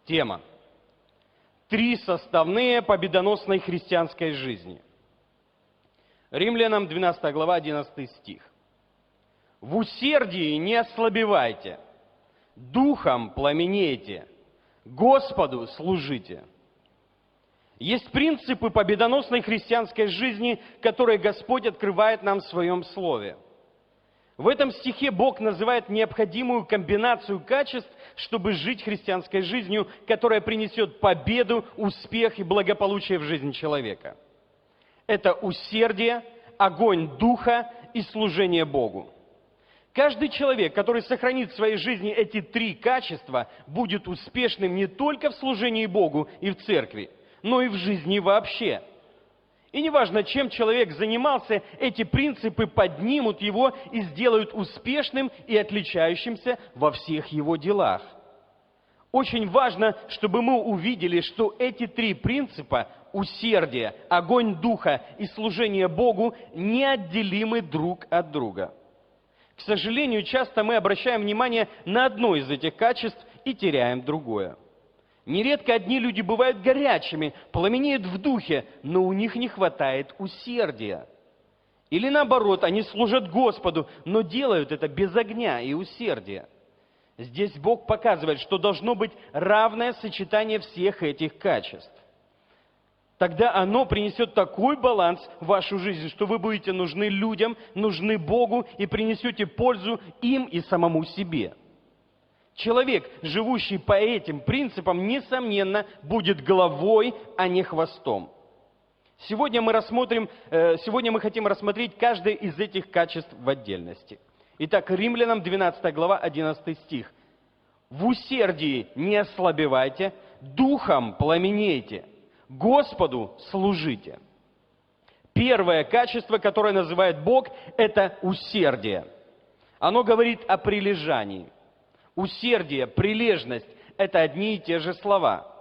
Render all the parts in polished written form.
Тема. Три составные победоносной христианской жизни. Римлянам 12 глава, 11 стих. «В усердии не ослабевайте, духом пламенейте, Господу служите». Есть принципы победоносной христианской жизни, которые Господь открывает нам в Своем Слове. В этом стихе Бог называет необходимую комбинацию качеств, чтобы жить христианской жизнью, которая принесет победу, успех и благополучие в жизни человека. Это усердие, огонь духа и служение Богу. Каждый человек, который сохранит в своей жизни эти три качества, будет успешным не только в служении Богу и в церкви, но и в жизни вообще. И неважно, чем человек занимался, эти принципы поднимут его и сделают успешным и отличающимся во всех его делах. Очень важно, чтобы мы увидели, что эти три принципа – усердие, огонь духа и служение Богу – неотделимы друг от друга. К сожалению, часто мы обращаем внимание на одно из этих качеств и теряем другое. Нередко одни люди бывают горячими, пламенеют в духе, но у них не хватает усердия. Или наоборот, они служат Господу, но делают это без огня и усердия. Здесь Бог показывает, что должно быть равное сочетание всех этих качеств. Тогда оно принесет такой баланс в вашу жизнь, что вы будете нужны людям, нужны Богу и принесете пользу им и самому себе. Человек, живущий по этим принципам, несомненно, будет головой, а не хвостом. Сегодня мы хотим рассмотреть каждое из этих качеств в отдельности. Итак, Римлянам 12 глава, 11 стих. «В усердии не ослабевайте, духом пламенейте, Господу служите». Первое качество, которое называет Бог, это усердие. Оно говорит о прилежании. Усердие, прилежность – это одни и те же слова.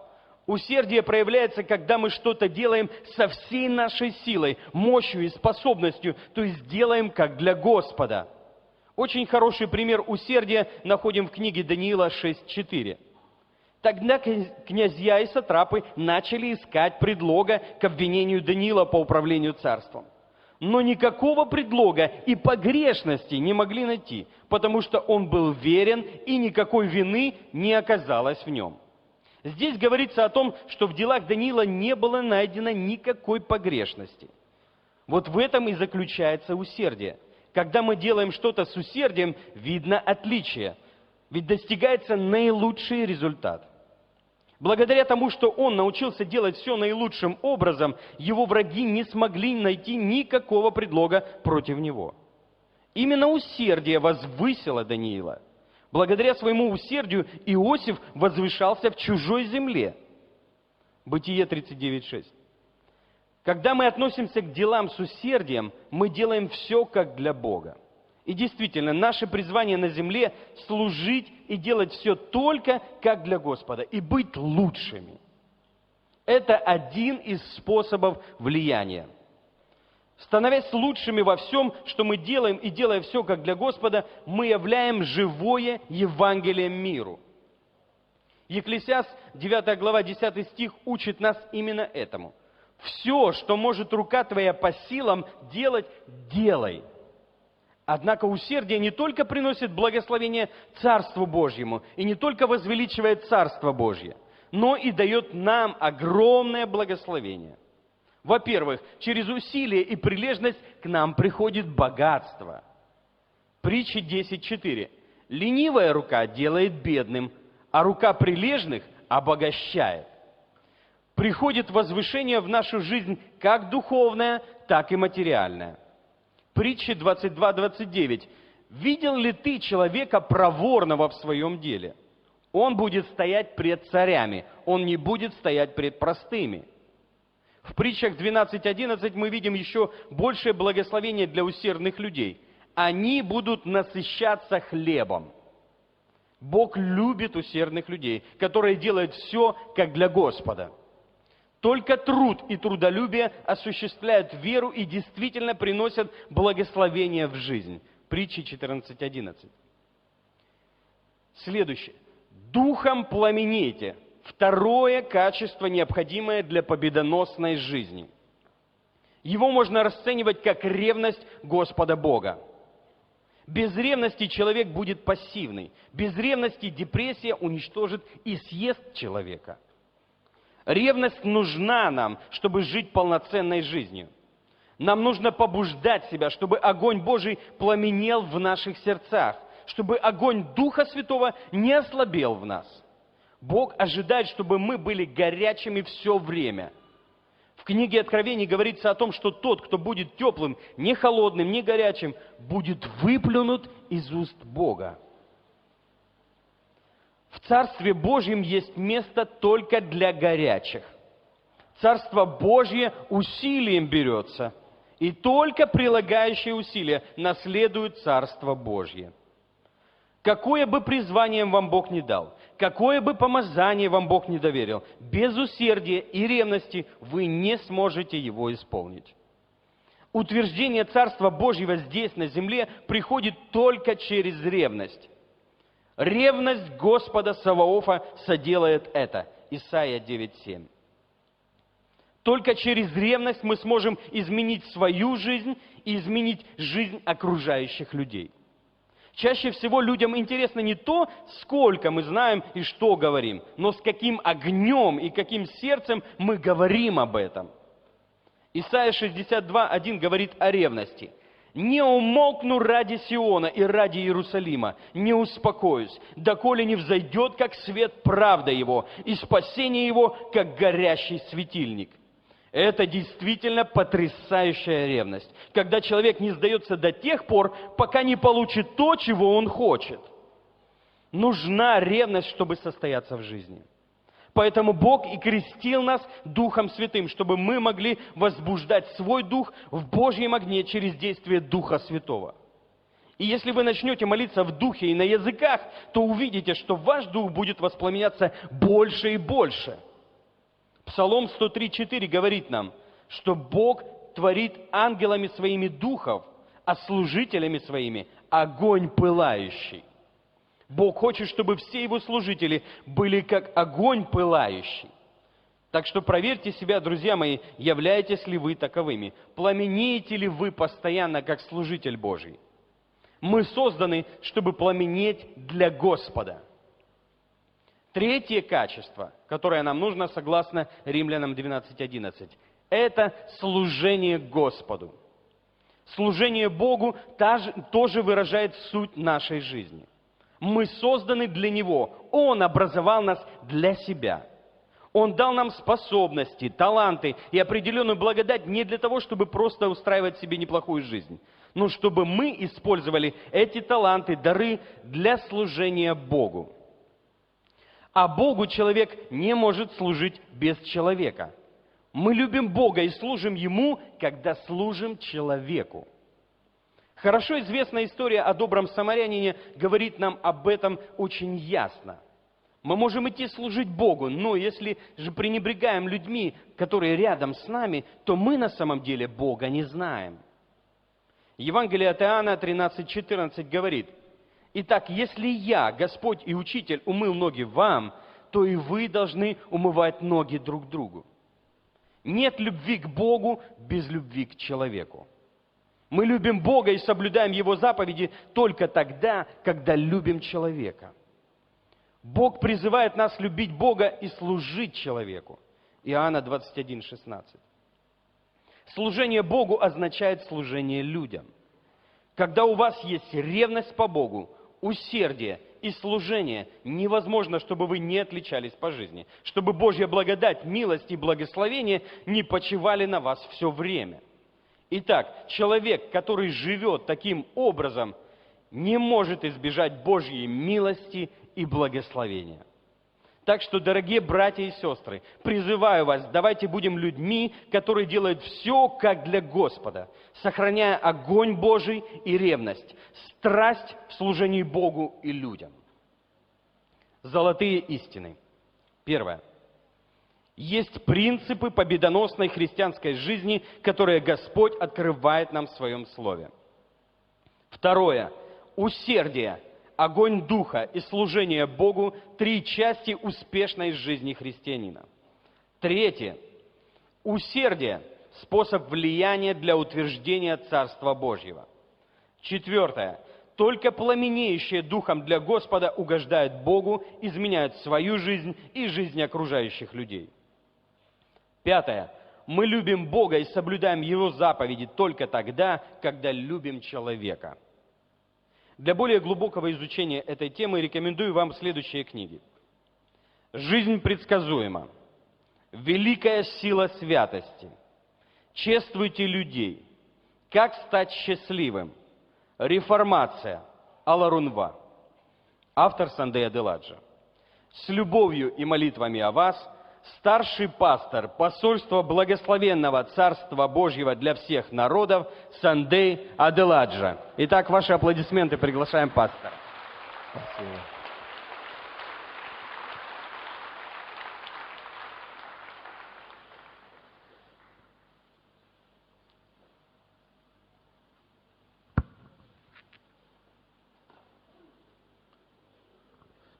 Усердие проявляется, когда мы что-то делаем со всей нашей силой, мощью и способностью, то есть делаем как для Господа. Очень хороший пример усердия находим в книге Даниила 6:4. Тогда князья и сатрапы начали искать предлога к обвинению Даниила по управлению царством. Но никакого предлога и погрешности не могли найти, потому что он был верен, и никакой вины не оказалось в нем. Здесь говорится о том, что в делах Даниила не было найдено никакой погрешности. Вот в этом и заключается усердие. Когда мы делаем что-то с усердием, видно отличие, ведь достигается наилучший результат. Благодаря тому, что он научился делать все наилучшим образом, его враги не смогли найти никакого предлога против него. Именно усердие возвысило Даниила. Благодаря своему усердию Иосиф возвышался в чужой земле. Бытие 39:6. Когда мы относимся к делам с усердием, мы делаем все как для Бога. И действительно, наше призвание на земле – служить и делать все только как для Господа, и быть лучшими. Это один из способов влияния. Становясь лучшими во всем, что мы делаем, и делая все как для Господа, мы являем живое Евангелие миру. Екклесиаст 9 глава 10 стих учит нас именно этому. «Все, что может рука твоя по силам делать, делай». Однако усердие не только приносит благословение Царству Божьему, и не только возвеличивает Царство Божье, но и дает нам огромное благословение. Во-первых, через усилие и прилежность к нам приходит богатство. Притча 10:4. «Ленивая рука делает бедным, а рука прилежных обогащает». Приходит возвышение в нашу жизнь как духовное, так и материальное. Притча 22:29. «Видел ли ты человека проворного в своем деле? Он будет стоять пред царями, он не будет стоять пред простыми». В притчах 12:11 мы видим еще большее благословение для усердных людей. Они будут насыщаться хлебом. Бог любит усердных людей, которые делают все как для Господа. Только труд и трудолюбие осуществляют веру и действительно приносят благословение в жизнь. Притчи 14:11. Следующее. Духом пламенейте. второе качество, необходимое для победоносной жизни. Его можно расценивать как ревность Господа Бога. Без ревности человек будет пассивный. Без ревности депрессия уничтожит и съест человека. Ревность нужна нам, чтобы жить полноценной жизнью. Нам нужно побуждать себя, чтобы огонь Божий пламенел в наших сердцах, чтобы огонь Духа Святого не ослабел в нас. Бог ожидает, чтобы мы были горячими все время. В книге Откровений говорится о том, что тот, кто будет теплым, не холодным, не горячим, будет выплюнут из уст Бога. В Царстве Божьем есть место только для горячих. Царство Божье усилием берется, и только прилагающие усилия наследуют Царство Божье. Какое бы призвание вам Бог не дал, какое бы помазание вам Бог не доверил, без усердия и ревности вы не сможете его исполнить. Утверждение Царства Божьего здесь, на земле, приходит только через ревность. Ревность Господа Саваофа соделает это. Исайя 9:7. Только через ревность мы сможем изменить свою жизнь и изменить жизнь окружающих людей. Чаще всего людям интересно не то, сколько мы знаем и что говорим, но с каким огнем и каким сердцем мы говорим об этом. Исайя 62:1 говорит о ревности. «Не умолкну ради Сиона и ради Иерусалима, не успокоюсь, доколе не взойдет, как свет правда его, и спасение его, как горящий светильник». Это действительно потрясающая ревность, когда человек не сдается до тех пор, пока не получит то, чего он хочет. Нужна ревность, чтобы состояться в жизни. Поэтому Бог и крестил нас Духом Святым, чтобы мы могли возбуждать свой дух в Божьем огне через действие Духа Святого. И если вы начнете молиться в духе и на языках, то увидите, что ваш дух будет воспламеняться больше и больше. Псалом 103:4 говорит нам, что Бог творит ангелами своими духов, а служителями своими огонь пылающий. Бог хочет, чтобы все его служители были как огонь пылающий. Так что проверьте себя, друзья мои, являетесь ли вы таковыми. Пламенеете ли вы постоянно, как служитель Божий? Мы созданы, чтобы пламенеть для Господа. Третье качество, которое нам нужно, согласно Римлянам 12:11, это служение Господу. Служение Богу тоже выражает суть нашей жизни. Мы созданы для Него. Он образовал нас для себя. Он дал нам способности, таланты и определенную благодать не для того, чтобы просто устраивать себе неплохую жизнь, но чтобы мы использовали эти таланты, дары для служения Богу. А Богу человек не может служить без человека. Мы любим Бога и служим Ему, когда служим человеку. Хорошо известная история о добром самарянине говорит нам об этом очень ясно. Мы можем идти служить Богу, но если же пренебрегаем людьми, которые рядом с нами, то мы на самом деле Бога не знаем. Евангелие от Иоанна 13:14 говорит: «Итак, если я, Господь и Учитель, умыл ноги вам, то и вы должны умывать ноги друг другу». Нет любви к Богу без любви к человеку. Мы любим Бога и соблюдаем Его заповеди только тогда, когда любим человека. Бог призывает нас любить Бога и служить человеку. Иоанна 21:16. Служение Богу означает служение людям. Когда у вас есть ревность по Богу, усердие и служение, невозможно, чтобы вы не отличались по жизни, чтобы Божья благодать, милость и благословение не почивали на вас все время. Итак, человек, который живет таким образом, не может избежать Божьей милости и благословения. Так что, дорогие братья и сестры, призываю вас, давайте будем людьми, которые делают все как для Господа, сохраняя огонь Божий и ревность, страсть в служении Богу и людям. Золотые истины. Первое. Есть принципы победоносной христианской жизни, которые Господь открывает нам в Своем Слове. Второе. Усердие, огонь духа и служение Богу – три части успешной жизни христианина. Третье. Усердие – способ влияния для утверждения Царства Божьего. Четвертое. Только пламенеющие духом для Господа угождают Богу, изменяют свою жизнь и жизнь окружающих людей. Пятое. Мы любим Бога и соблюдаем Его заповеди только тогда, когда любим человека. Для более глубокого изучения этой темы рекомендую вам следующие книги. «Жизнь предсказуема», «Великая сила святости», «Чествуйте людей», «Как стать счастливым», «Реформация», Аларунва. Автор Сандей Аделаджа. С любовью и молитвами о вас, старший пастор посольства Благословенного Царства Божьего для всех народов Сандей Аделаджа. Итак, ваши аплодисменты, приглашаем пастора. Спасибо.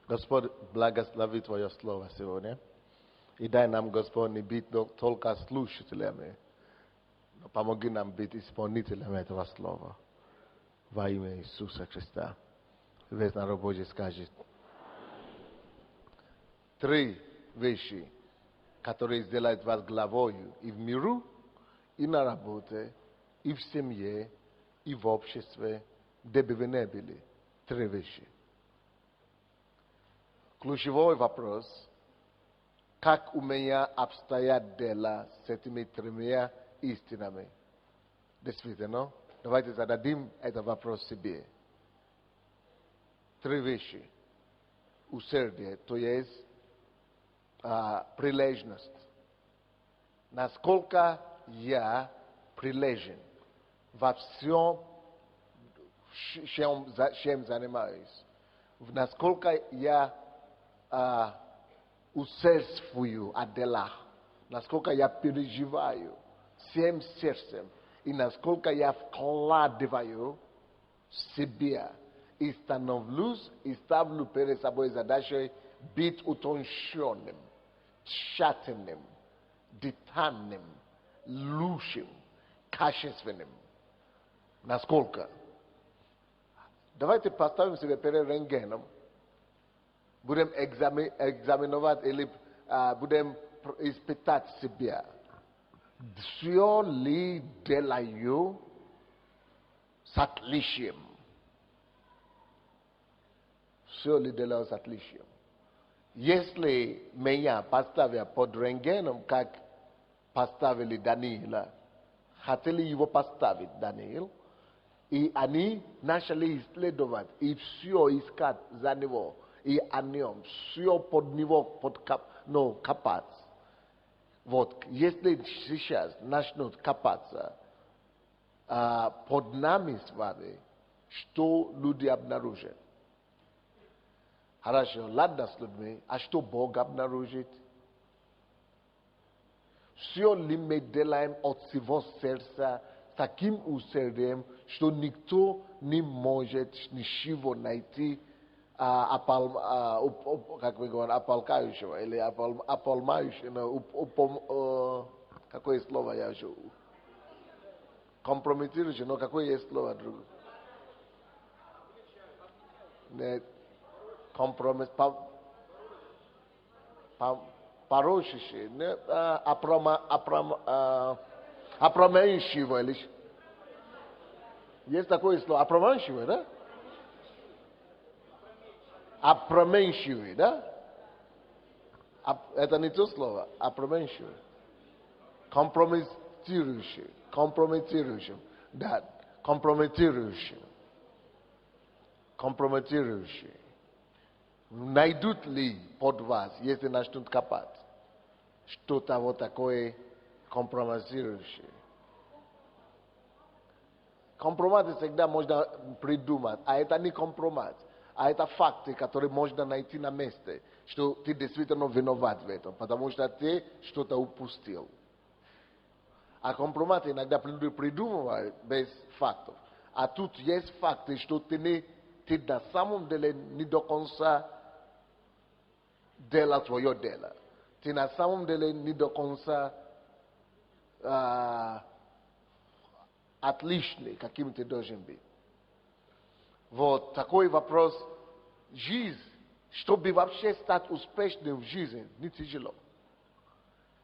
Господь благослови Твое Слово сегодня. И дай нам, Господь, не быть только слушателями, но помоги нам быть исполнителями этого Слова. Во имя Иисуса Христа. Весь народ Божий скажет. Три вещи, которые сделают вас главою и в миру, и на работе, и в семье, и в обществе, где бы вы не были. Три вещи. Ключевой вопрос, как у меня обстоят дела с этими тремя истинами? Действительно, давайте зададим этот вопрос себе. Три вещи. Усердие, то есть прилежность. Насколько я прилежен во всем, чем занимаюсь. Насколько я усердствую о делах, насколько я переживаю всем сердцем, и насколько я вкладываю себя и становлюсь, и ставлю перед собой задачей быть утонченным, тщательным, детальным, лучшим, качественным. Насколько? Давайте поставим себя перед рентгеном. Будем экзаменовать или будем испытать себя. Все ли делаю с отличием? Все ли делаю с отличием? Если меня поставят под рентгеном, как поставили Даниила, хотели его поставить, Даниил, и они начали исследовать и все искать за него. И о нем, все под него копать. Вот, если сейчас начнут копаться под нами с вами, что люди обнаружат? Хорошо, ладно с людьми, а что Бог обнаружит? Все ли мы делаем от всего сердца с таким усердием, что никто не может ничего найти, как мы говорим, опалкающего или опалмающего, какое слово я еще? Компрометирующего, но какое есть слово другое? Нет, компромисс, порочащий, опроменчивый, или есть такое слово, опроменчивый, да? Опроменчивый, да? Это не то слово, опроменчивый. Компрометирующий. Да, компрометирующий. Найдут ли под вас, если начнут копать, что-то вот такое компрометирующее? Компромат всегда можно придумать, а это не компромат. А это факты, которые можно найти на месте, что ты действительно виноват в этом, потому что ты что-то упустил. А компромат иногда придумывают без фактов. А тут есть факты, что ты не ти на самом деле не до конца дела твое дело. Ты на самом деле не до конца отличный, каким ты должен быть. Вот такой вопрос. Жизнь, чтобы вообще стать успешным в жизни, не тяжело.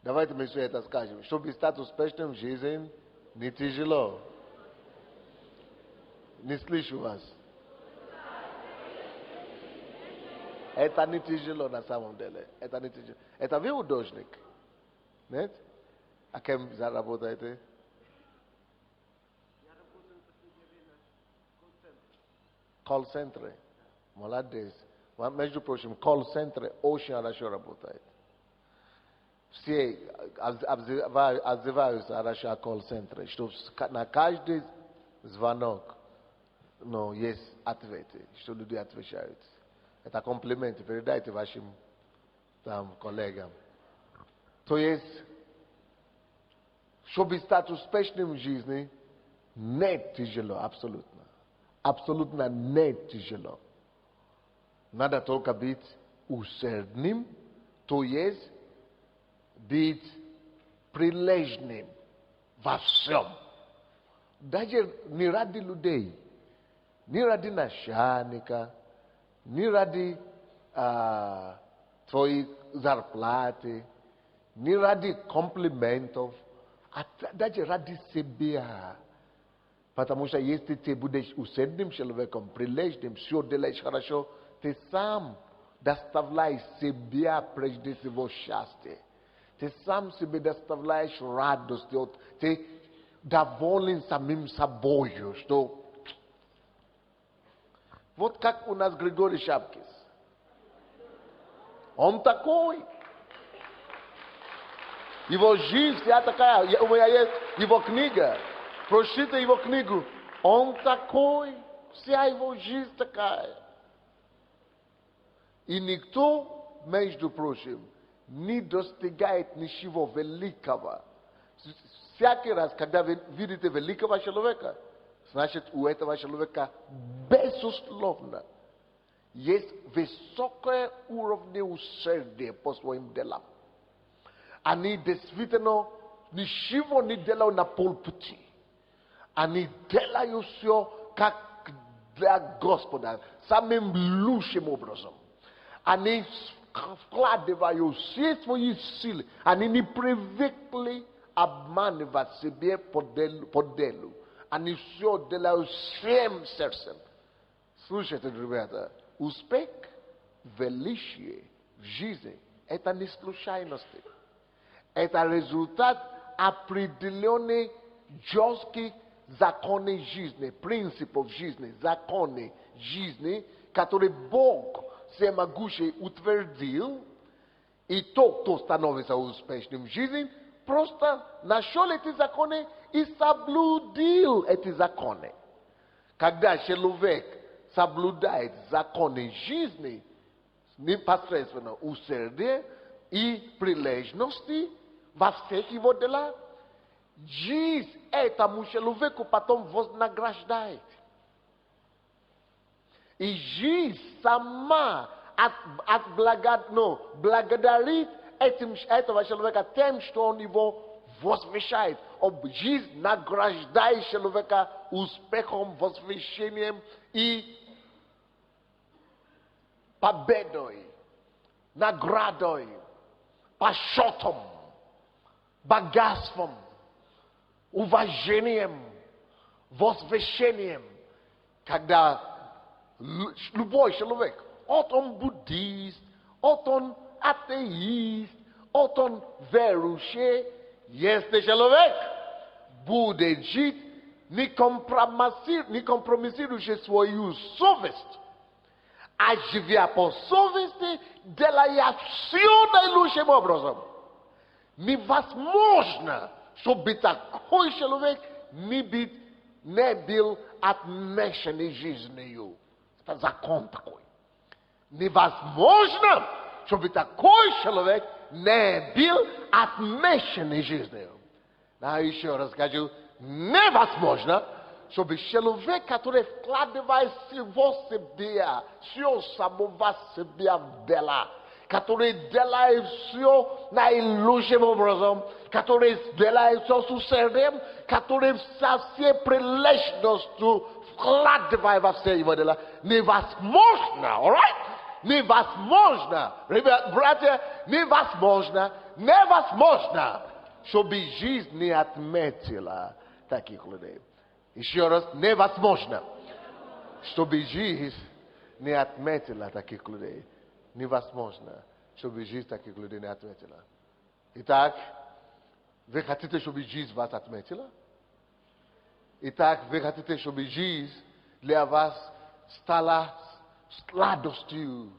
Давайте мы все это скажем. Чтобы стать успешным в жизни, не тяжело. Не слышу вас. Это не тяжело на самом деле. Это не тяжело. Это вы художник. Нет? А кем заработаете? Я работаю в последнее время в колл-центре. Колл-центре. Молодец. Между прочим, колл-центре очень хорошо работает. Все отзываются хорошо о колл-центре, что на каждый звонок есть ответы, что люди отвечают. Это комплименты, передайте вашим коллегам. То есть, чтобы стать успешным в жизни, не тяжело, абсолютно. Абсолютно не тяжело. Надо только быть усердным, то есть быть прилежным во всем. Даже не ради людей, не ради начальника, не ради твоей зарплаты, не ради комплиментов, а даже ради себя. Потому что если ты будешь усердным человеком, прилежным, все делаешь хорошо, ты сам доставляешь себя прежде всего счастье. Ты сам себе доставляешь радость, ты доволен самим собой, что вот как у нас Григорий Шапкис. Он такой. Его жизнь вся такая. У меня есть его книга. Прочитайте его книгу. Он такой. Вся его жизнь такая. И никто, между прочим, не достигает ничего великого. Всякий раз, когда вы видите великого человека, значит, у этого человека, безусловно, есть высокое уровень усердия по своим делам. Они действительно ничего не делают на полпути. Они делают все как для Господа, самым лучшим образом. Они вкладывают все свои силы. Они не привыкли обманывать себе по делу. Они все делают всем сердцем. Слушайте, ребята, успех, величие в жизни – это не случайности. Это результат определенных жестких законов жизни, принципов жизни, законы жизни, которые Бог всемогущий утвердил, и тот, кто становится успешным в жизни, просто нашел эти законы и соблюдил эти законы. Когда человек соблюдает законы жизни, непосредственно усердие и прилежности во всех его делах, жизнь этому человеку потом вознаграждает. И жизнь сама благодарит этого человека тем, что он его возвещает. Жизнь награждает человека успехом, возвещением и победой, наградой, почетом, богатством, уважением, возвещением. Когда любой человек, вот он буддист, вот он атеист, вот он верующий, если человек будет жить, не компромиссирующий свою совесть, а живя по совести, делая все наилучшим образом. Невозможно, чтобы такой человек не был отмечен жизнью. Это закон такой. Невозможно, чтобы такой человек не был отмечен жизнью. А еще раз скажу, невозможно, Чтобы человек, который вкладывает всего себя, все самого себя в дело, который делает все наилучшим образом, который делает все с усердием, который со всей прилежностью вкладывает во все его дела, невозможно, alright? Невозможно, ребят, братья, невозможно, чтобы жизнь не отметила таких людей. Еще раз, невозможно, чтобы жизнь не отметила таких людей. Невозможно, чтобы жизнь таких людей не отметила. Итак, вы хотите, чтобы жизнь вас отметила? Итак, вы хотите, чтобы жизнь для вас стала сладостью.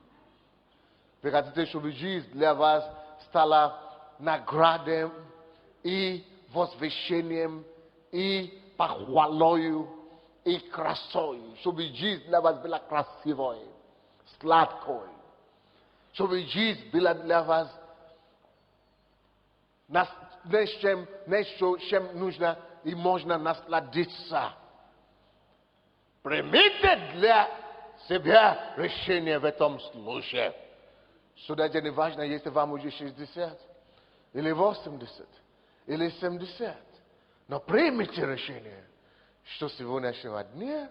Вы хотите, чтобы жизнь для вас стала наградой и возвышением, и похвалою, и красой. Чтобы жизнь для вас была красивой, сладкой. Чтобы жизнь была для вас нещо, чем нужно и можно насладиться. Примите для себя решение в этом случае. Сюда не важно, если вам уже 60, или 80, или 70. Но примите решение, что сегодняшнего дня,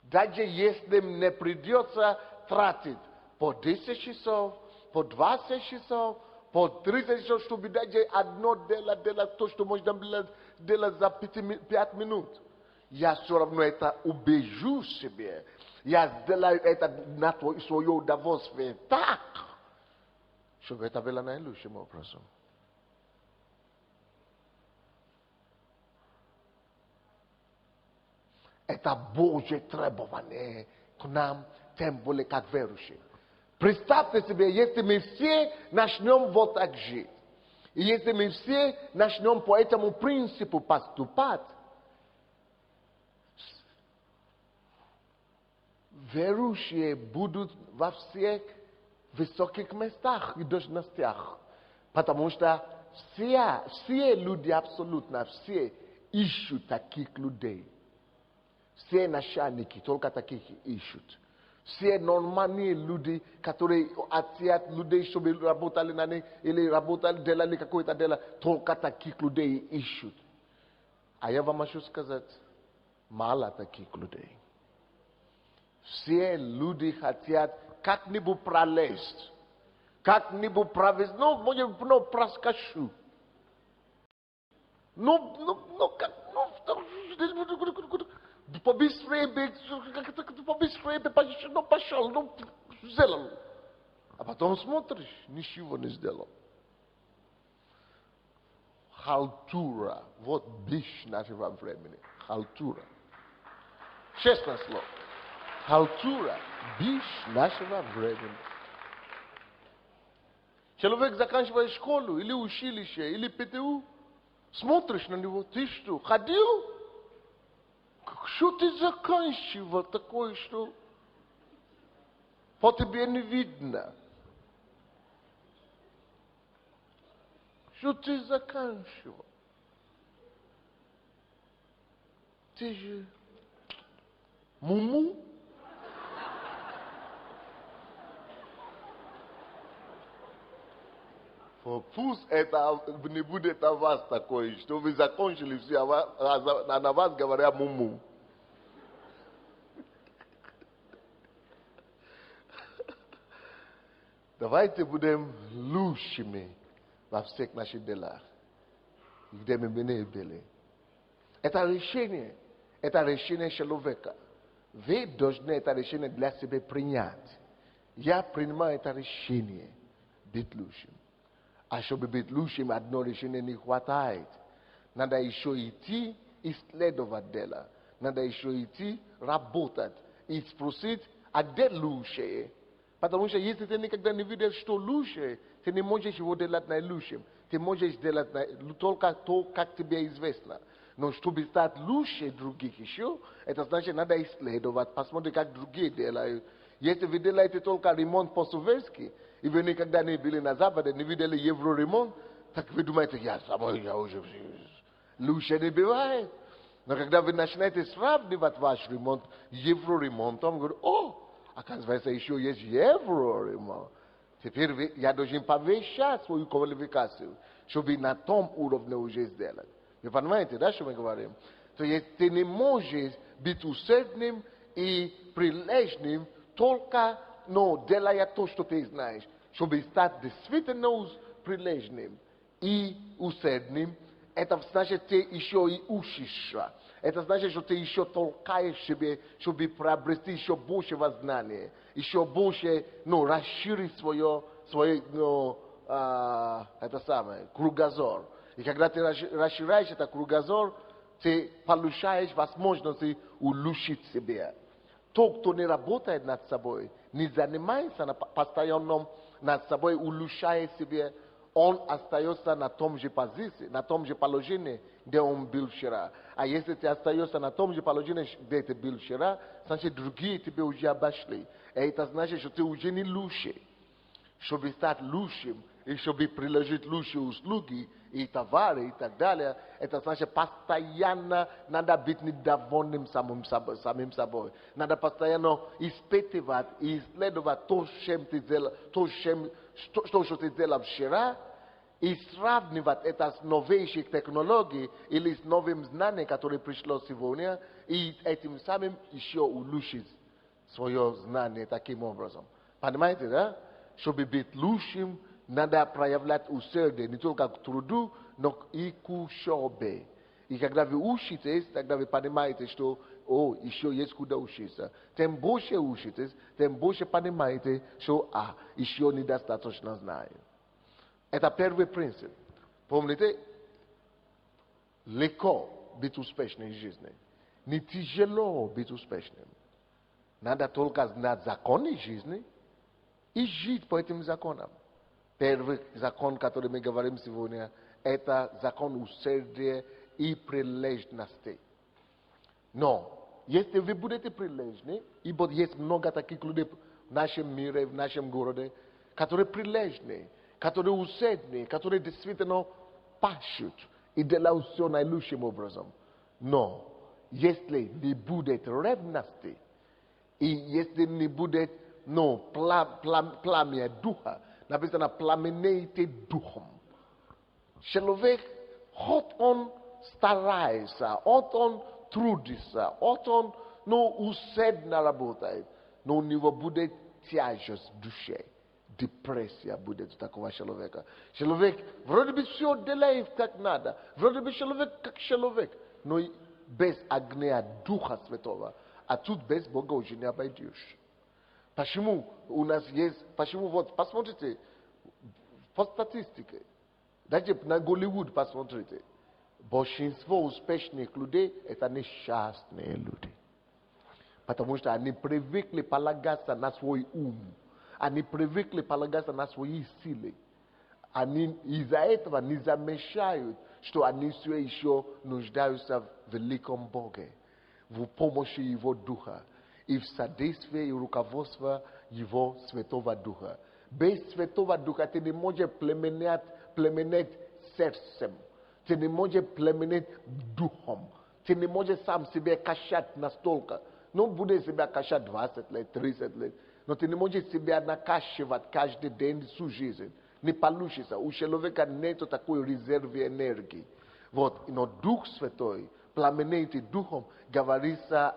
даже если мне придется тратить по 10 часов, по 20 часов, по 30 часов, чтобы даже одно дело то, что можно было делать за 5 минут. Я все равно это убежу себе. Я сделаю это на свое удовольствие так, чтобы это было наилучшим образом. Это Божье требование к нам, тем более как верующим. Представьте себе, если мы все начнем вот так жить, и если мы все начнем по этому принципу поступать, верующие будут во всех высоких местах и должностях, потому что все люди, абсолютно все, ищут таких людей. Все начальники только таких ищут. Все нормальные люди, которые хотят людей, чтобы работали на них, или работали, делали какое-то дело, только таких людей ищут. А я вам хочу сказать, мало таких людей. Все люди хотят как-нибудь пролезть, как-нибудь провести, проскочу. Побыстрее, пошел, сделал. А потом смотришь, ничего не сделал. Халтура, вот бич нашего времени. Халтура. Честное слово. Халтура, бич нашего времени. Человек заканчивает школу, или училище, или ПТУ. Смотришь на него, ты что, ходил? Что ты заканчивал такое, что по тебе не видно? Что ты заканчивал? Ты же муму? Пусть это не будет о вас такое, что вы закончили все, а на вас говорят муму. Давайте будем лучшими во всех наших делах, где мы не были. Это решение человека. Вы должны это решение для себя принять. Я принимаю это решение быть лучшим. А чтобы быть лучшим, одно решение не хватает. Надо еще идти исследовать дело. Надо еще идти работать и спросить, а где лучшее? Потому что если ты никогда не видишь, что лучше, ты не можешь его делать наилучшим. Ты можешь делать только то, как тебе известно. Но чтобы стать лучше других еще, это значит, надо исследовать, посмотреть, как другие делают. Если вы делаете только ремонт по-советски, и вы никогда не были на Западе, не видели евроремонт, так вы думаете, я уже лучше не бывает. Но когда вы начинаете сравнивать ваш ремонт, евроремонтом, говорю, оказывается, еще есть евроремонт. Теперь я должен повышать свою квалификацию, чтобы на том уровне уже сделать. Вы понимаете, да, что мы говорим? То есть ты не можешь быть усердным и прилежным только, делая то, что ты знаешь. Чтобы стать действительно прилежным и усердным, это значит, ты еще и учишься. Это значит, что ты еще толкаешь себе, чтобы приобрести еще больше знания, еще больше, расширить свое кругозор. И когда ты расширяешь этот кругозор, ты получаешь возможность улучшить себя. Тот, кто не работает над собой, не занимается постоянно над собой, улучшая себя, он остается на том же позиции, на том же положении, где он был вчера. А если ты остаешься на том же положении, где ты был вчера, значит, другие тебе уже обошли. И это значит, что ты уже не лучше. Чтобы стать лучшим, и чтобы приложить лучшие услуги, и товары, и так далее, это значит, постоянно надо быть недовольным самим собой. Надо постоянно испытывать и исследовать то, что ты делал вчера, и сравнивать это с новейшей технологией или с новым знанием, которое пришло сегодня, и этим самым еще улучшить свое знание таким образом. Понимаете, да? Чтобы быть лучшим, надо проявлять усердие не только к труду, но и к учебе. И когда вы учитесь, тогда вы понимаете, что еще есть куда учиться. Тем больше учитесь, тем больше понимаете, что еще недостаточно знаю. Это первый принцип. Помните? Легко быть успешным в жизни. Не тяжело быть успешным. Надо только знать законы жизни и жить по этим законам. Первый закон, который мы говорим сегодня, это закон усердия и прилежности. Но, если вы будете прилежны, ибо есть много таких людей в нашем мире, в нашем городе, которые прилежны, которые усердны, которые действительно пашут и делают все наилучшим образом. Но, если не будет ревности, и если не будет пламя духа, написано пламенейте духом. Человек, хоть он старается, хоть он трудится, хоть он усердно работает, но у него будет тяжесть в душе. Депрессия будет у такого человека. Человек вроде бы все делает как надо, вроде бы человек как человек, но без огня Духа Святого. А тут без Бога уже не обойдешь. Почему у нас есть, посмотрите, по статистике, даже на Голливуд посмотрите, большинство успешных людей это несчастные люди. Потому что они привыкли полагаться на свой ум, они привыкли полагаться на свои силы. Они из-за этого не замечают, что они все еще нуждаются в великом Боге, в помощи Его Духа и в содействии и руководстве Его Святого Духа. Без Святого Духа ты не можешь племенить сердцем, ты не можешь племенить духом, ты не можешь сам себя качать настолько. Будешь себя качать 20 лет, 30 лет, но ты не можешь себя накачивать каждый день всю жизнь. Не получится. У человека нет такой резервы энергии. Но Дух Святой, пламенеет духом, говорится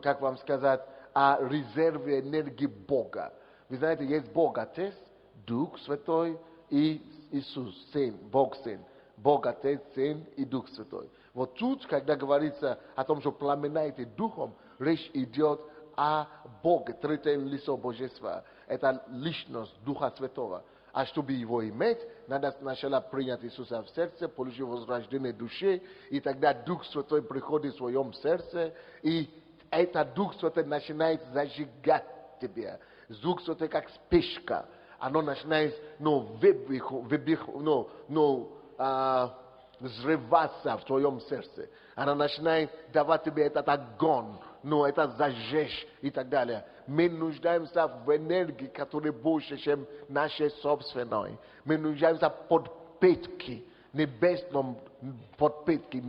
как вам сказать, о резерве энергии Бога. Вы знаете, есть Бог Отец, Дух Святой и Иисус, Сын, Бог Сын. Бог Отец, Сын и Дух Святой. Тут, когда говорится о том, что пламенеет духом, речь идет о Боге, третье лицо Божества. Это личность Духа Святого. А чтобы его иметь, надо сначала принять Иисуса в сердце, получить возрождение души, и тогда Дух Святой приходит в своем сердце, и этот Дух Святой начинает зажигать тебя. Дух Святой как спичка. Оно начинает взрываться в твоем сердце. Оно начинает давать тебе этот огонь, это зажечь и так далее. Мы нуждаемся в энергии, которая больше, чем нашей собственной. Мы нуждаемся в подпитке, небес нам подпитки.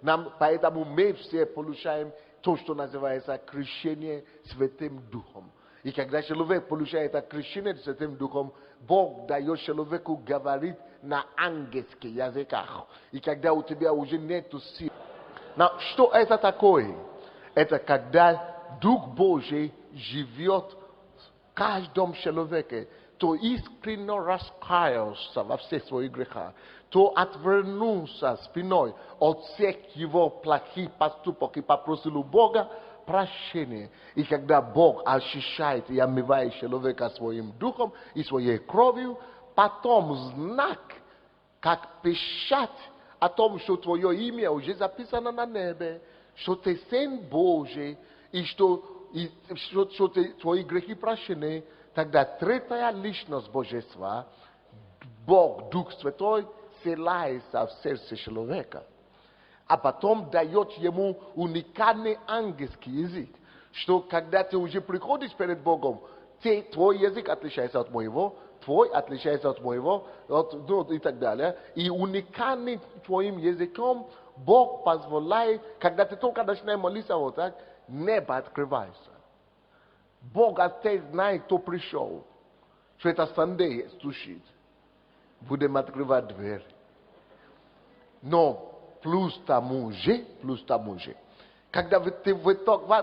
Нам поэтому мы все получаем то, что называется крещение Святым Духом. И когда человек получает это крещение Святым Духом, Бог дает человеку говорить на ангельских языках. И когда у тебя уже нету сил. Но что это такое? Это когда Дух Божий живет в каждом человеке, то искренне раскаялся во всех своих грехах, то отвернулся спиной от всех его плохих поступок и попросил у Бога прощения. И когда Бог очищает и омывает человека своим духом и своей кровью, потом знак, как печать о том, что твое имя уже записано на небе, что ты сын Божий, и что твои грехи прощены, тогда третья личность Божества, Бог, Дух Святой, селяется в сердце человека. А потом дает ему уникальный ангельский язык, что когда ты уже приходишь перед Богом, твой язык отличается от моего, твой отличается от моего, и так далее. И уникальным твоим языком Бог позволяет, когда ты только начинаешь молиться вот так, небо открывается. Бог опять знает, кто пришел, что это Sunday стучит. Будем открывать дверь. Но плюс тому же, когда вы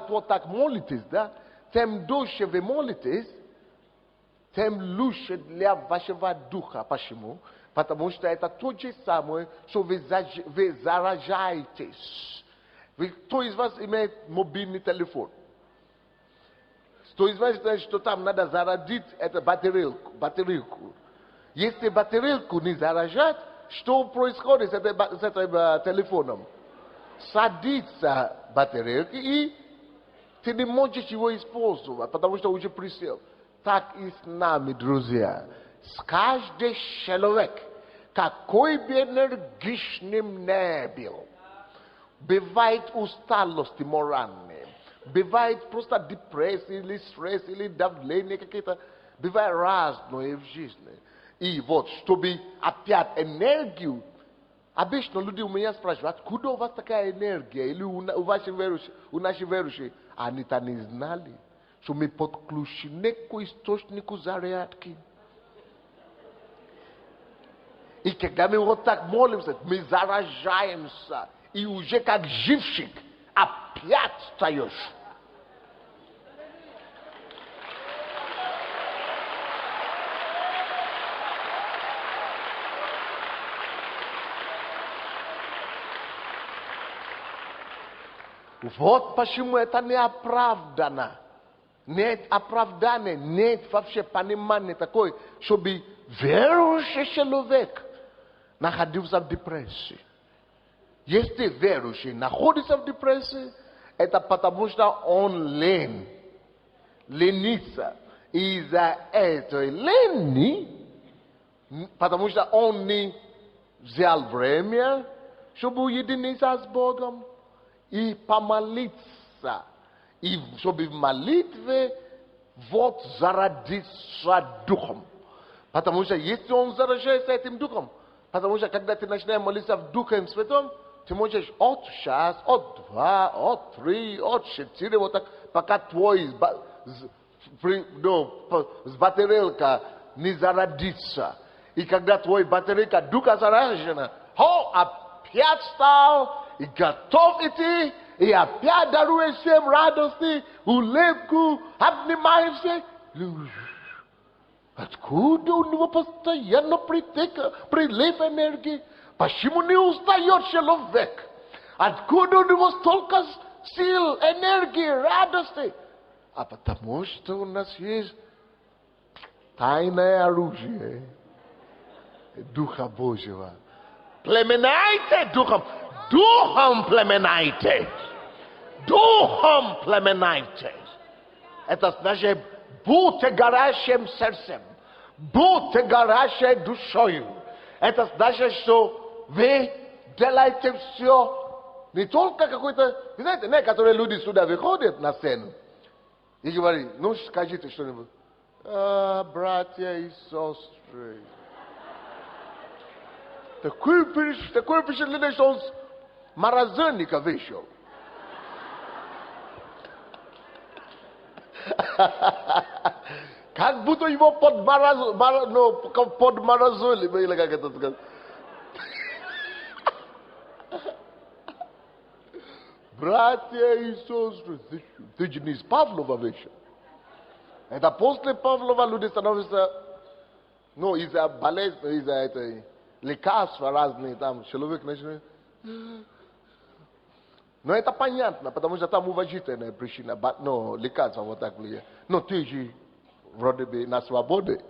вот так молитесь, да, тем дольше вы молитесь, тем лучше для вашего духа. Почему? Потому что это то же самое, что вы заражаетесь. Кто из вас имеет мобильный телефон? Кто из вас знает, что там надо зарядить эту батарейку? Если батарейку не заряжать, что происходит с этим телефоном? Садится батарейка, и ты не можешь его использовать, потому что уже присел. Так и с нами, друзья. С каждым человеком, какой бы энергичным не был, бывает усталость моральная, бывает просто депрессия или стресс, или давление какие-то, бывает разное в жизни. И вот, чтобы опять энергию, обычно люди у меня спрашивают, откуда у вас такая энергия, или у наших верующих, они-то не знали, что мы подключены к источнику зарядки. И когда мы вот так молимся, мы заражаемся, и уже как живчик опять встаешь. Вот почему это не оправдано. Нет оправдания, нет вообще понимания такой, чтобы верующий человек находился в депрессии. Если верующий находится в депрессии, это потому что он ленится. И из-за этой лени, потому что он не взял время, чтобы уединиться с Богом и помолиться. И чтобы в молитве вот зародиться духом. Потому что если он заражается этим духом, потому что когда ты начинаешь молиться в Духе Святом, ты можешь от час, от 2, от 3, от 4, вот так, пока твой с батарейка не зародится. И когда твой батарейка Духа заражена, опять встал и готов идти, и опять дарует всем радости, улыбку, обнимаемся. Откуда у него постоянно прилив энергии? Почему не устает человек? Откуда у него столько сил, энергии, радости? А потому что у нас есть тайное оружие Духа Божьего. Племенайте Духом. Духом племенайте. Духом племенайте. Это значит, будьте горящим сердцем. Будьте горящей душою. Это значит, что вы делаете все, не только какой-то... Вы знаете, некоторые люди сюда выходят на сцену и говорят, ну скажите что-нибудь. Братья и сестры. Такой впечатление, что он морозильника вышел. Как будто его подморозили, или как это сказать. Братья и сестры, ты же не из Павлова вышел. Это после Павлова люди становятся, ну, из-за болезни, из-за этой лекарства разные, там, человек начинает. Но это понятно, потому что там уважительная причина, но лекарства вот так влияют. Но ты же вроде бы на свободе.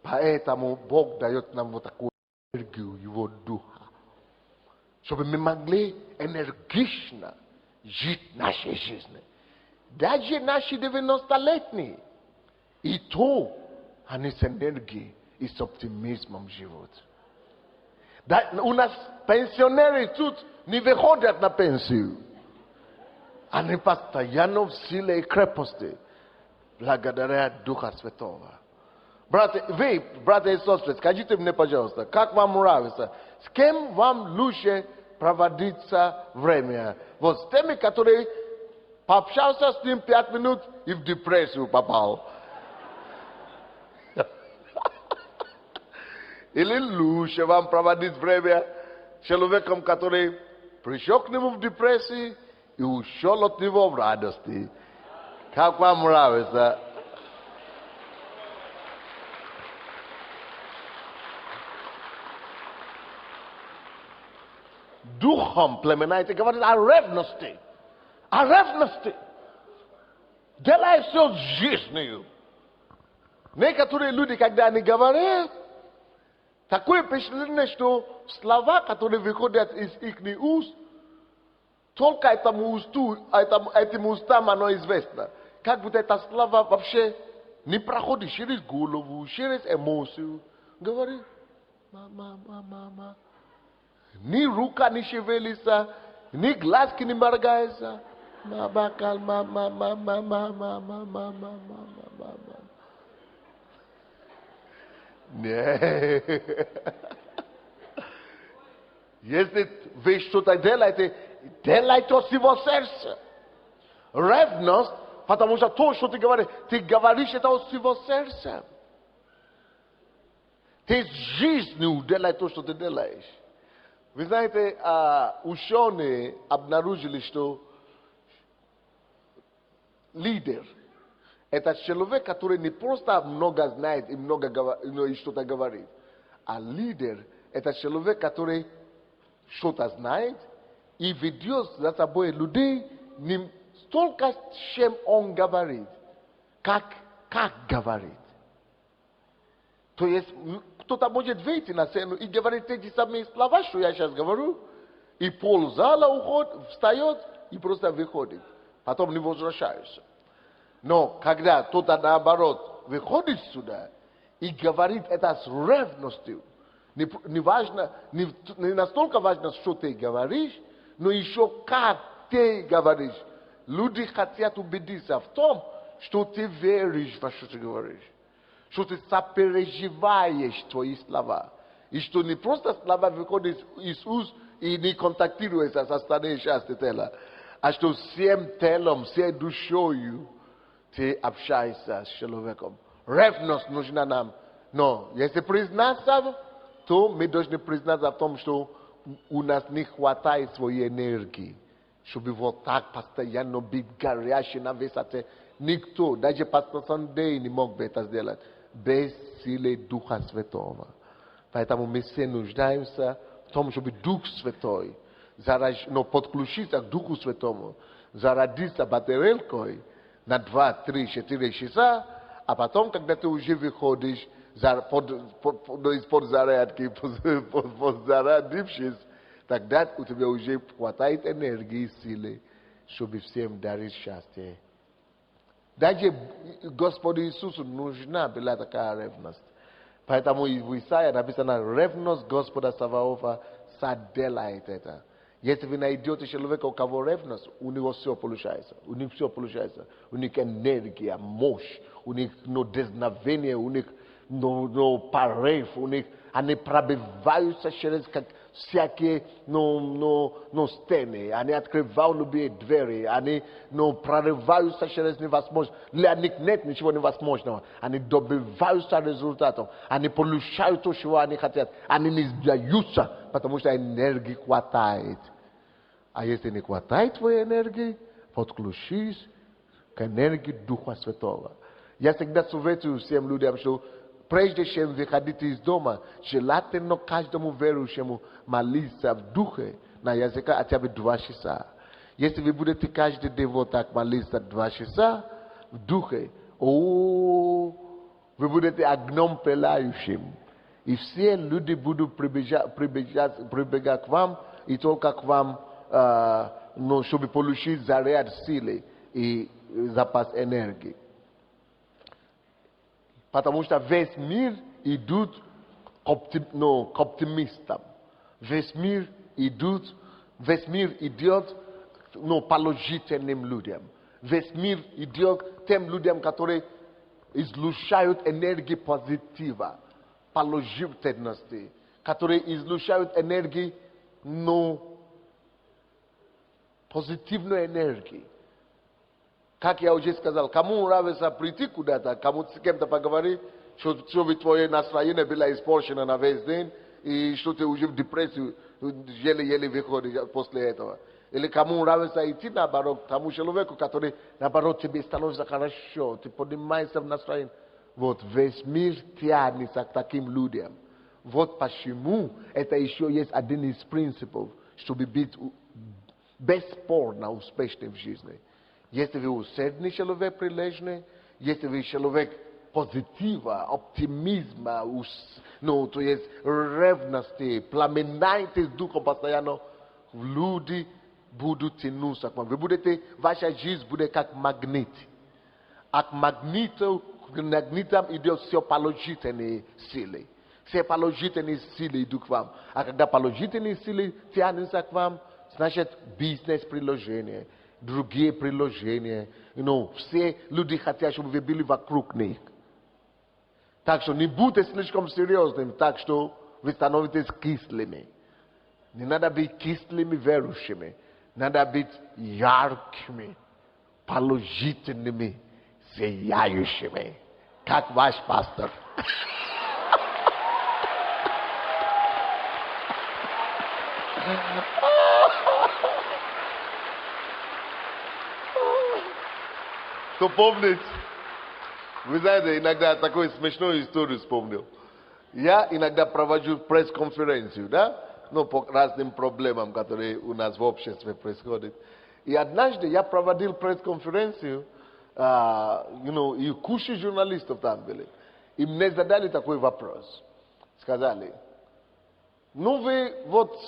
Поэтому Бог дает нам вот такую энергию Его Духа, чтобы мы могли энергично жить нашей жизнью. Даже наши 90-летние, и то они с энергией и с оптимизмом живут. У нас пенсионеры тут не выходят на пенсию. Они постоянно в силе и крепости, благодаря Духа Святого. Вы, братья и сестры, скажите мне, пожалуйста, как вам нравится? С кем вам лучше проводиться время? Вот с теми, которые пообщался с ним 5 минут и в депрессию попал. Или лучше вам проводить время с человеком, который пришел к нему в депрессии и ушел от него в радости. Как вам нравится? Духом племенайте говорит о ревности. О ревности. Делай все с жизнью. Некоторые люди, когда они говорят, такое впечатление, что слова, которые выходят из их уст, только этим устам оно известно. Как будто это слова вообще не проходит через голову, через эмоцию. Говорит, мама. Ни рука не шевелится, ни глазки не моргаются. Нет. Если вы что-то делаете, делайте от всего сердца. Ревность, потому что то, что ты говоришь это от всего сердца. Ты с жизнью делай то, что ты делаешь. Вы знаете, ученые обнаружили, что лидер – это человек, который не просто много знает и что-то говорит, а лидер – это человек, который что-то знает и ведет за собой людей не столько, чем он говорит, как говорит. То есть кто-то может выйти на сцену и говорить эти самые слова, что я сейчас говорю, и ползала уходит, встает и просто выходит. Потом не возвращается. Но когда кто-то наоборот выходит сюда и говорит это с ревностью, не настолько важно, что ты говоришь, но еще как ты говоришь. Люди хотят убедиться в том, что ты веришь во что ты говоришь. Что ты сопереживаешь твои слова. И что не просто слова выходят из уст и не контактируются с остальной частью тела, а что всем телом, всей душою ты общаешься с человеком. Ревность нужна нам. Но если признаться, то мы должны признаться в том, что у нас не хватает своей энергии, чтобы вот так постоянно быть горящий на высоте. Никто, даже пастор Сандей не мог бы это сделать без силы Духа Святого. Поэтому мы все нуждаемся в том, чтобы Дух Святой подключиться к Духу Святому, зародиться батарейкой на 2, 3, 4 часа, а потом, когда ты уже выходишь из-под зарядки, подзарядившись, тогда у тебя уже хватает энергии и силы, чтобы всем дарить счастье. Даже Господу Иисусу нужна была такая ревность. Поэтому в Исаии написано, ревность Господа Саваофа соделает это. Если вы найдете человека, у кого ревность, у него все получается. У них энергия, мощь, у них дерзновение, у них no порыв, у них, они пробиваются через всякие стены, они открывают любые двери, они прорываются через невозможность. Для них нет ничего невозможного. Они добиваются результатов, они получают то, чего они хотят. Они не сдаются, потому что энергии хватает. А если не хватает твоей энергии, подключись к энергии Духа Святого. Я всегда советую всем людям, что прежде чем выходить из дома, желательно каждому верующему молиться в духе на языке хотя бы 2 часа. Если вы будете каждый день вот так молиться 2 часа в духе, вы будете огнем пылающим. И все люди будут прибегать к вам, и только к вам, чтобы получить заряд силы и запас энергии. Потому что весь мир идет к оптимистам. Весь мир идет положительным людям. Весь мир идет к тем людям, которые излучают энергию позитива, положительности, которые излучают энергию, позитивную энергию. Как я уже сказал, кому нравится прийти куда-то, кому с кем-то поговорить, чтобы твое настроение было испорчено на весь день, и что ты уже в депрессию еле-еле выходишь после этого. Или кому нравится идти наоборот, тому человеку, который наоборот тебе становится хорошо, ты поднимаешься в настроении. Вот весь мир тянется к таким людям. Вот почему это еще есть один из принципов, чтобы быть бесспорно успешным в жизни. Если вы усердный человек, прилежный, если вы человек позитива, оптимизма, то есть ревности, пламенаете духом постоянно, люди будут тянуться к вам. Ваша жизнь будет как магнит. А к магнитам идет все положительные силы. Все положительные силы идут к вам. А когда положительные силы тянутся к вам, значит бизнес-приложение, другие приложения. Все люди хотят, чтобы вы были вокруг них. Так что не будьте слишком серьезными, так что вы становитесь кислыми. Не надо быть кислыми верующими. Надо быть яркими, положительными, сияющими. Как ваш пастор. Кто помнит, вы знаете, иногда такую смешную историю вспомнил. Я иногда провожу пресс-конференцию, да? По разным проблемам, которые у нас в обществе происходят. И однажды я проводил пресс-конференцию, и куча журналистов там были. И мне задали такой вопрос. Сказали, вы вот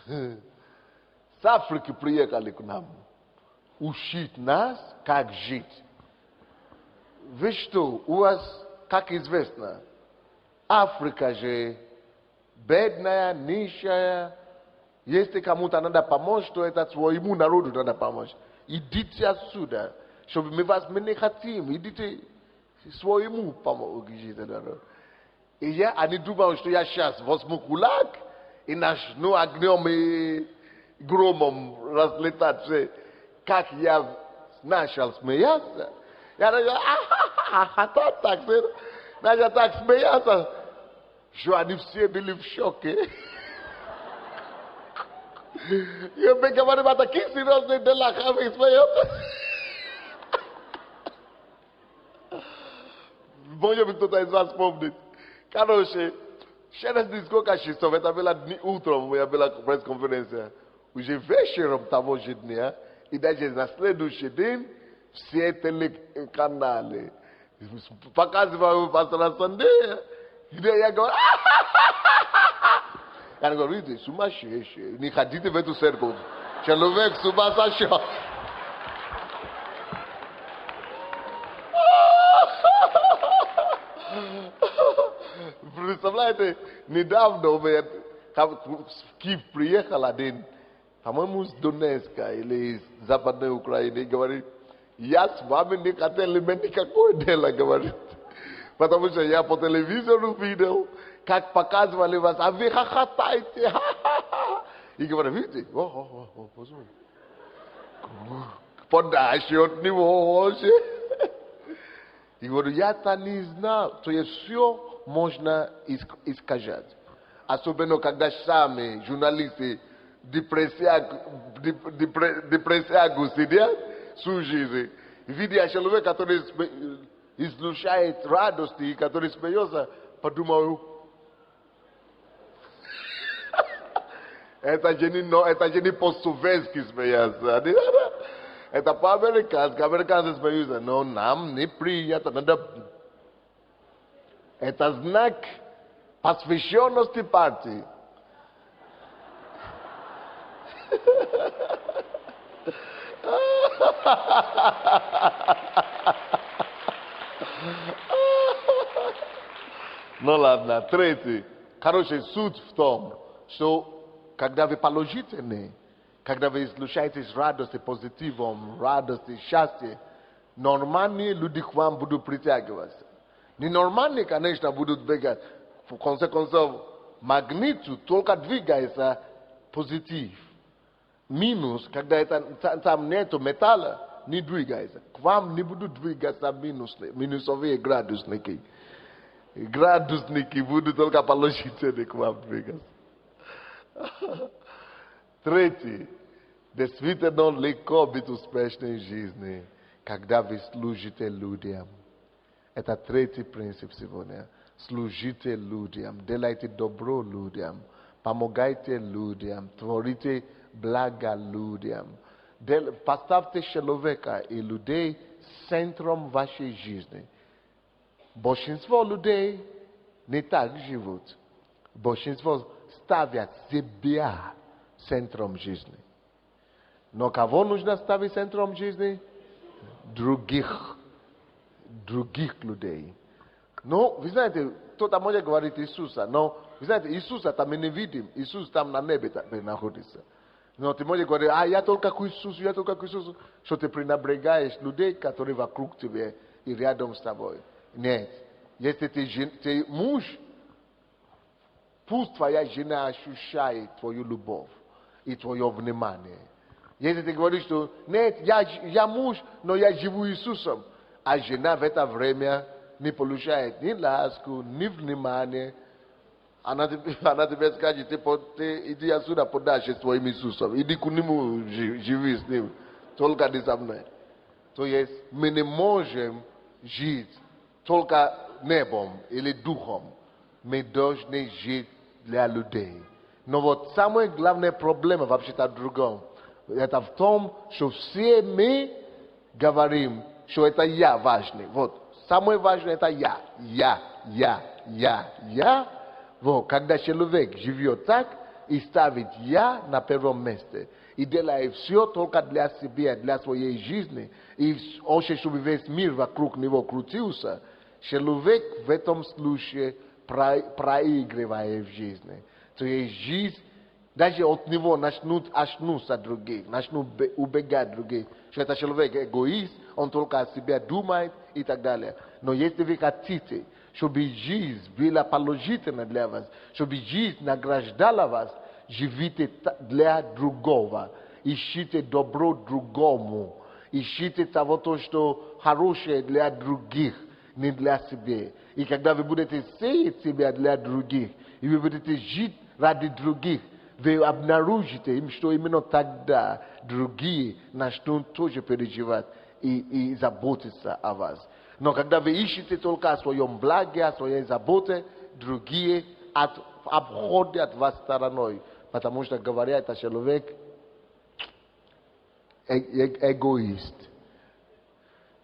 с Африки приехали к нам. Учить нас, как жить. Вы что, у вас, как известно, Африка же бедная, нищая. Если кому-то надо помочь, то это своему народу надо помочь. Идите отсюда, чтобы мы не хотим. Идите своему помогите народу. И они думают, что я сейчас возьму кулак и начну огнем и громом разлетаться. Как я начал смеяться, я начал так смеяться, что они все были в шоке. И мы говорим, а такие серьезные дела, как вы смеетесь. Может быть, кто-то из вас помнит. Короче, через несколько часов, это было утром, у меня была пресс-конференция, уже вечером того же дня, и даже на следующий день все телеканалы показывают пастора Сандея, где я говорю, я говорю, ты сумасшедший, не ходите в эту церковь, человек сумасшедший. Представляете, недавно в Киев приехал один, по-моему, с Донецка или из Западной Украины, и говорит, я с вами не хотел иметь никакое дело, говорит. Потому что я по телевизору видел, как показывали вас, а вы хохотаете, ха-ха-ха. И говорят, видите, посмотри. Подальше от него вообще. И говорю, я-то не знал. То есть все можно искажать. Особенно, когда сами журналисты депрессиагу сидят всю жизнь. Видя человека, который излучает радость и который смеется, подумаю, это же не по-советски смеяться. Это по-американски. Американцы смеются, но нам неприятно. Надо... Это знак посвященности партии. Ну ладно, третий. Короче, суть в том, что когда вы положительны, когда вы излучаете радость и позитивом, радость и счастье, нормальные люди к вам будут притягиваться. Ненормальные, конечно, будут бегать. В конце концов, магнит только двигается позитив. Минус, когда там нету металла, не двигается. К вам не будут двигаться минусовые градусники. Градусники будут только положительные к вам двигаться. Третий. Действительно легко быть успешной в жизни, когда вы служите людям. Это третий принцип сегодня. Служите людям, делайте добро людям, помогайте людям, творите благо людям. Поставьте человека и людей центром вашей жизни. Большинство людей не так живут. Большинство ставят себя центром жизни. Но кого нужно ставить центром жизни? Других людей. Ну, вы знаете, кто-то может говорить Иисуса, но, вы знаете, Иисуса там мы не видим, Иисус там на небе находится. Но ты можешь говорить, я только к Иисусу, что ты пренебрегаешь людей, которые вокруг тебя и рядом с тобой. Нет. Если ты муж, пусть твоя жена ощущает твою любовь и твое внимание. Если ты говоришь, что нет, я муж, но я живу Иисусом, а жена в это время не получает ни ласку, ни внимание, она тебе скажет, ты иди отсюда подальше с твоим Иисусом, иди к нему живи с ним, только не со мной. То есть мы не можем жить только небом или духом, мы должны жить для людей. Но вот самая главная проблема вообще-то в другом. Это в том, что все мы говорим, что это я важный. Вот, самое важное это я. Вот, когда человек живет так и ставит я на первом месте, и делает все только для себя, для своей жизни, и хочет, чтобы весь мир вокруг него крутился, человек в этом случае проигрывает в жизни. То есть жизнь, даже от него начнут очнуться другие, начнут убегать другие. Что это человек эгоист, он только о себе думает и так далее. Но если вы хотите, чтобы жизнь была положительна для вас, чтобы жизнь награждала вас, живите для другого. Ищите добро другому. Ищите того, что хорошее для других, не для себя. И когда вы будете сеять себя для других, и вы будете жить ради других, вы обнаружите, что именно тогда другие начнут тоже переживать и заботиться о вас. Но когда вы ищете только о своем благе, о своей заботе, другие обходят вас стороной. Потому что, говорят, это человек эгоист.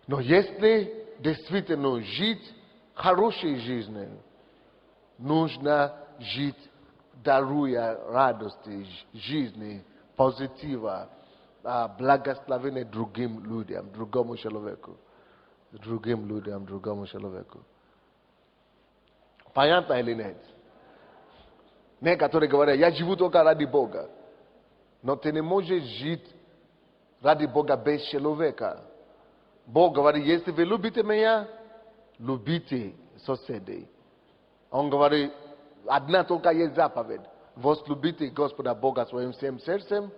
Но если действительно жить хорошей жизнью, нужно жить, даруя радости, жизни, позитива, благословения другим людям, другому человеку. Другому человеку. Понятно или нет? Некоторые говорят, я живу только ради Бога. Но ты не можешь жить ради Бога без человека. Бог говорит, если вы любите меня, любите соседей. Он говорит, одна только есть заповедь. Возлюбите Господа Бога своим всем сердцем,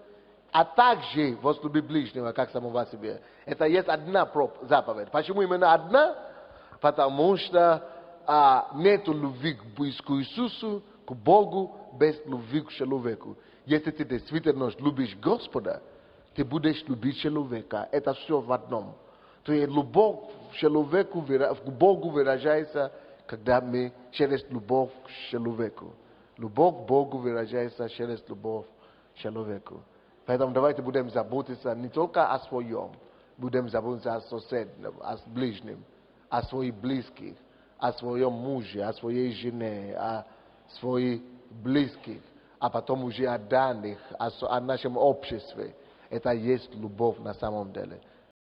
а также возлюби ближнего, как самого себя. Это есть одна заповедь. Почему именно одна? Потому что нет любви к Иисусу, к Богу, без любви к человеку. Если ты действительно любишь Господа, ты будешь любить человека. Это все в одном. То есть любовь к человеку, к Богу выражается, когда мы через любовь к человеку. Любовь к Богу выражается через любовь к человеку. Поэтому давайте будем заботиться не только о своем, будем заботиться о соседнем, о ближнем, о своих близких, о своем муже, о своей жене, о своих близких, а потом уже о данных, о нашем обществе. Это есть любовь на самом деле.